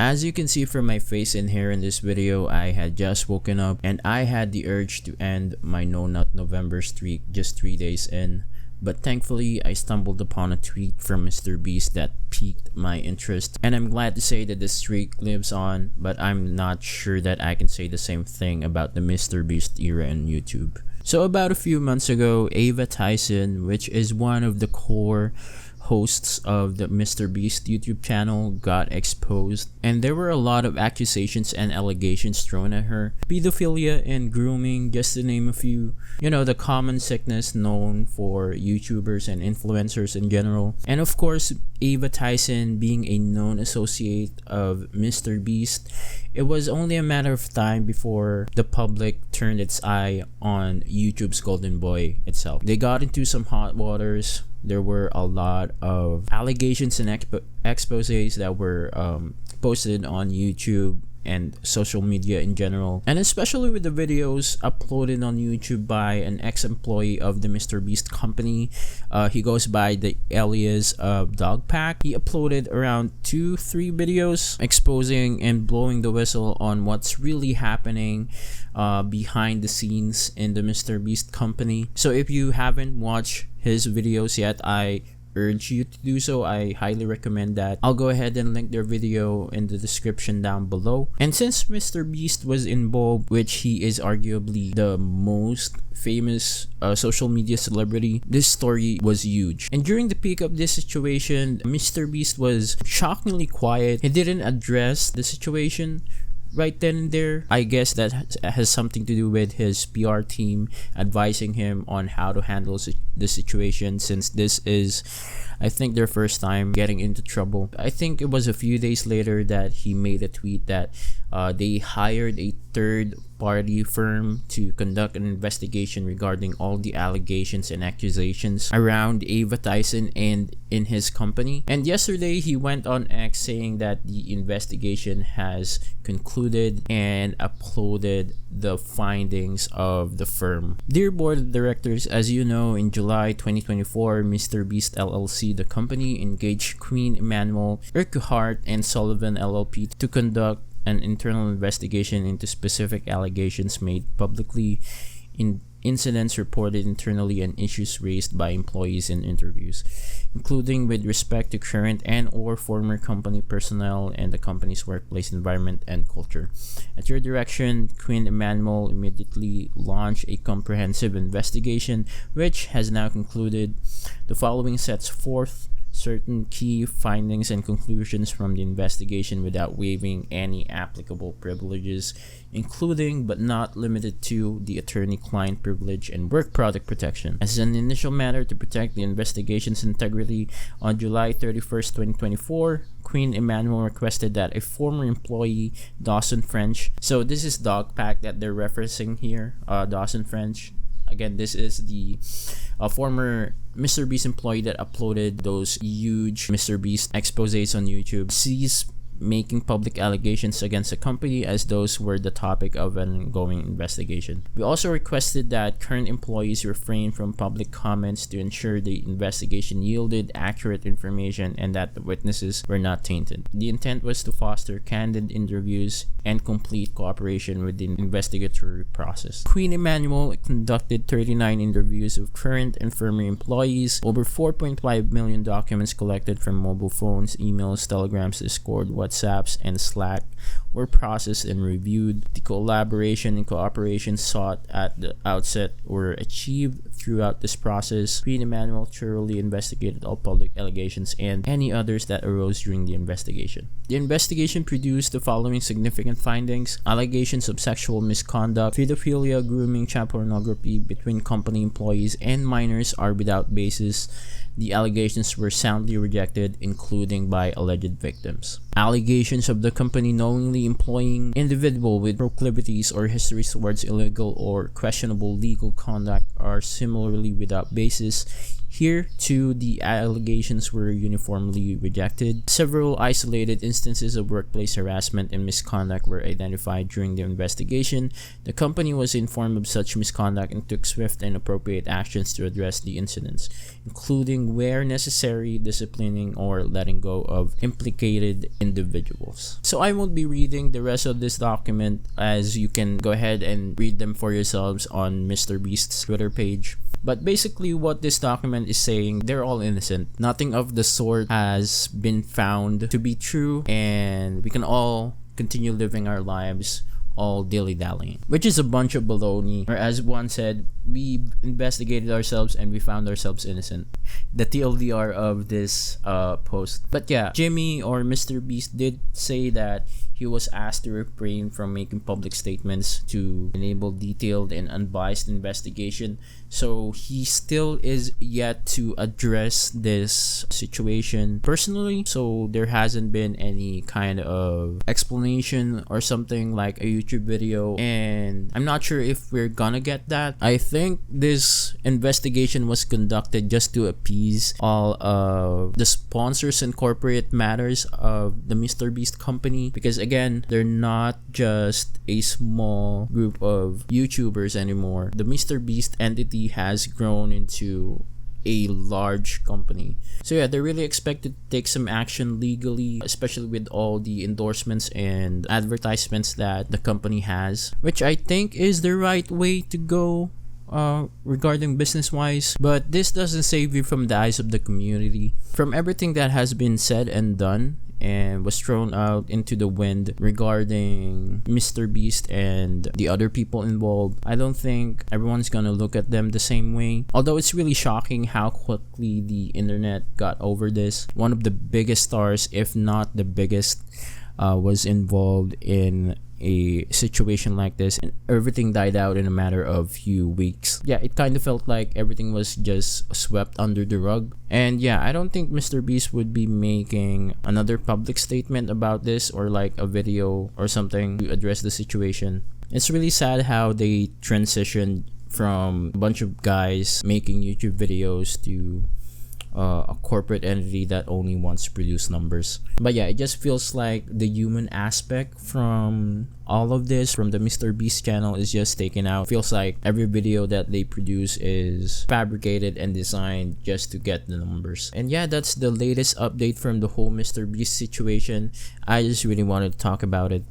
As you can see from my face in here in this video, I had just woken up and I had the urge to end my No Nut November streak just 3 days in. But thankfully, I stumbled upon a tweet from MrBeast that piqued my interest, and I'm glad to say that the streak lives on, but I'm not sure that I can say the same thing about the MrBeast era in YouTube. So about a few months ago, Ava Tyson, which is one of the core hosts of the MrBeast YouTube channel, got exposed, and there were a lot of accusations and allegations thrown at her. Pedophilia and grooming, just to name a few. You know, the common sickness known for YouTubers and influencers in general. And of course, Ava Tyson being a known associate of MrBeast, it was only a matter of time before the public turned its eye on YouTube's golden boy itself. They got into some hot waters. There were a lot of allegations and exposés that were posted on YouTube and social media in general, and especially with the videos uploaded on YouTube by an ex-employee of the MrBeast company. He goes by the alias of Dogpack. He uploaded around 2-3 videos exposing and blowing the whistle on what's really happening behind the scenes in the MrBeast company. So if you haven't watched his videos yet, I urge you to do so. I highly recommend that. I'll go ahead and link their video in the description down below. And since MrBeast was involved, which he is arguably the most famous social media celebrity, this story was huge. And during the peak of this situation, MrBeast was shockingly quiet. He didn't address the situation right then and there. I guess that has something to do with his PR team advising him on how to handle the situation, since this is, I think, their first time getting into trouble. I think it was a few days later that he made a tweet that they hired a third-party firm to conduct an investigation regarding all the allegations and accusations around Ava Tyson and in his company. And yesterday, he went on X saying that the investigation has concluded and uploaded the findings of the firm. Dear Board of Directors, as you know, in July 2024, MrBeast LLC, the company, engaged Queen Emanuel, Urquhart, and Sullivan LLP to conduct an internal investigation into specific allegations made publicly, in incidents reported internally, and issues raised by employees in interviews, including with respect to current and or former company personnel and the company's workplace environment and culture. At your direction, Queen Emanuel immediately launched a comprehensive investigation, which has now concluded. The following sets forth certain key findings and conclusions from the investigation without waiving any applicable privileges, including but not limited to the attorney-client privilege and work product protection. As an initial matter to protect the investigation's integrity, on July 31st, 2024, Queen Emanuel requested that a former employee, Dawson French, so this is Dogpack that they're referencing here, Dawson French. Again, this is the former MrBeast employee that uploaded those huge MrBeast exposés on YouTube, cease making public allegations against the company, as those were the topic of an ongoing investigation. We also requested that current employees refrain from public comments to ensure the investigation yielded accurate information and that the witnesses were not tainted. The intent was to foster candid interviews and complete cooperation with the investigatory process. Queen Emanuel conducted 39 interviews of current and former employees. Over 4.5 million documents collected from mobile phones, emails, telegrams, Discord, WhatsApps, and Slack were processed and reviewed. The collaboration and cooperation sought at the outset were achieved throughout this process. Queen Emanuel thoroughly investigated all public allegations and any others that arose during the investigation. The investigation produced the following significant findings: allegations of sexual misconduct, pedophilia, grooming, child pornography between company employees and minors are without basis. The allegations were soundly rejected, including by alleged victims. Allegations of the company knowingly employing individuals with proclivities or histories towards illegal or questionable legal conduct are similarly without basis. Here, too, the allegations were uniformly rejected. Several isolated instances of workplace harassment and misconduct were identified during the investigation. The company was informed of such misconduct and took swift and appropriate actions to address the incidents, including where necessary, disciplining or letting go of implicated individuals. So I won't be reading the rest of this document, as you can go ahead and read them for yourselves on MrBeast's Twitter page. But basically what this document is saying, they're all innocent. Nothing of the sort has been found to be true, and we can all continue living our lives all dilly-dallying, which is a bunch of baloney. Or as one said, we investigated ourselves and we found ourselves innocent. The TLDR of this post. But yeah, Jimmy or MrBeast did say that he was asked to refrain from making public statements to enable detailed and unbiased investigation. So he still is yet to address this situation personally. So there hasn't been any kind of explanation or something like a YouTube video. And I'm not sure if we're gonna get that. I think this investigation was conducted just to appease all of the sponsors and corporate matters of the MrBeast company. Because again, they're not just a small group of YouTubers anymore. The MrBeast entity has grown into a large company. So yeah, they're really expected to take some action legally, especially with all the endorsements and advertisements that the company has, which I think is the right way to go regarding business wise. But this doesn't save you from the eyes of the community. From everything that has been said and done and was thrown out into the wind regarding MrBeast and the other people involved, I don't think everyone's gonna look at them the same way. Although it's really shocking how quickly the internet got over this. One of the biggest stars, if not the biggest, was involved in a situation like this, and everything died out in a matter of few weeks. Yeah, it kind of felt like everything was just swept under the rug. And yeah, I don't think MrBeast would be making another public statement about this or like a video or something to address the situation. It's really sad how they transitioned from a bunch of guys making YouTube videos to a corporate entity that only wants to produce numbers. But yeah, it just feels like the human aspect from all of this, from the MrBeast channel, is just taken out. Feels like every video that they produce is fabricated and designed just to get the numbers. And yeah, that's the latest update from the whole MrBeast situation. I just really wanted to talk about it.